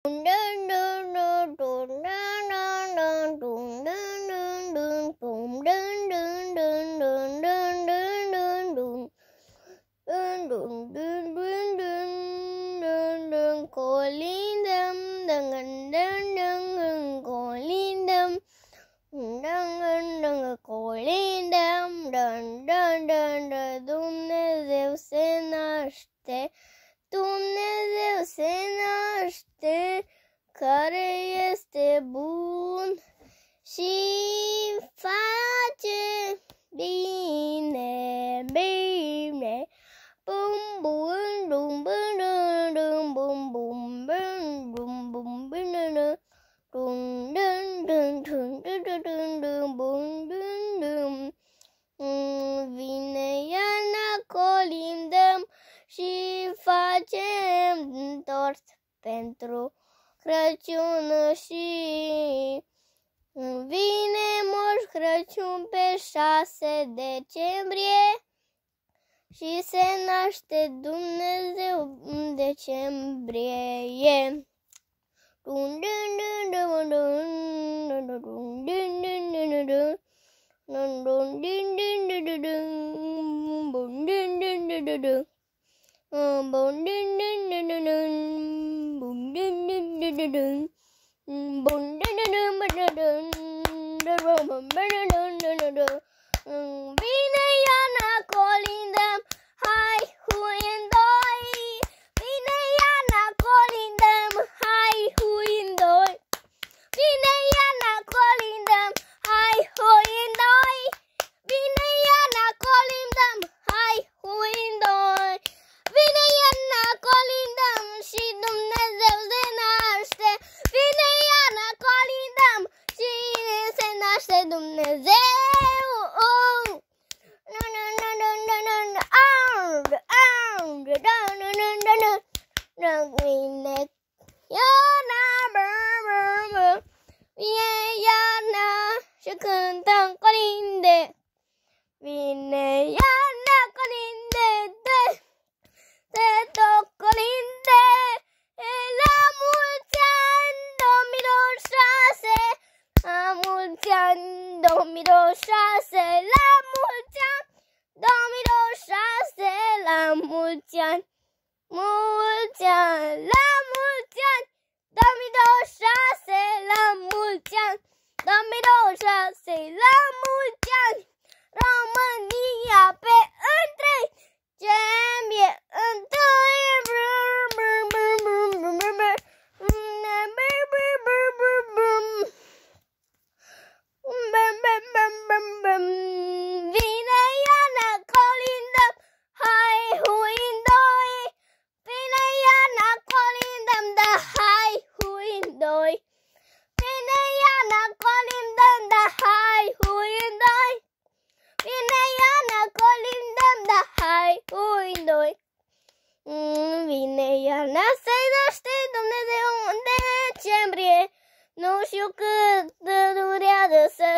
Colindăm, colindăm, colindăm, Dumnezeu se naște, Dumnezeu se naște, care este bun și face bine, bine. Bum bum bum bum bum bum bum bum bum bum. Vine iarna, colindăm și facem tort pentru Crăciun și vine Moș Crăciun pe 6 decembrie și se naște Dumnezeu în decembrie. Vine iarna, colindăm, hai huiendoi. Vine iarna, colindăm, hai huiendoi. Vine iarna, colindăm, hai huiendoi. Vine iarna, colindăm, hai huiendoi. Vine iarna, colindăm și Dumnezeu se naște. Vine iarna, colindăm și se naște Dumnezeu. Vine iarna și cântăm colinde. Vine iarna, colinde, de tot colinde. La mulți ani 2026, la mulți ani 2026, la mulți ani 2026, la mulți ani, mulți ani, la mulți ani 2026, la mulți ani 2026, la mulți ani. România pe 1 decembrie, 1. Vine iarna, colindăm, hai huiendoi. Vine iarna, colindăm, da hai huiendoi. Vine iarna, colindăm, da hai huiendoi. Vine iarna, colindăm, da hai huiendoi. Vine iarna, se naște Dumnezeu în decembrie. Nu știu cât durează să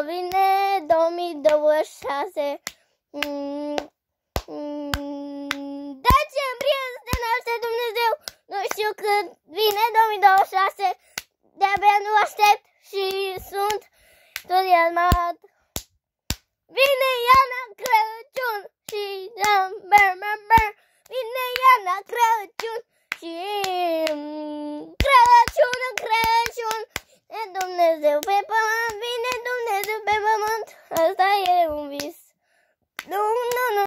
vine 2026. Decembrie se naște Dumnezeu. Nu știu cât vine 2026. De-abia nu aștept și sunt entuziasmat. Vine iarna, Crăciun și vine iarna, Crăciun și Crăciun. E Dumnezeu pe pământ, vine Dumnezeu pe pământ. Asta e un vis.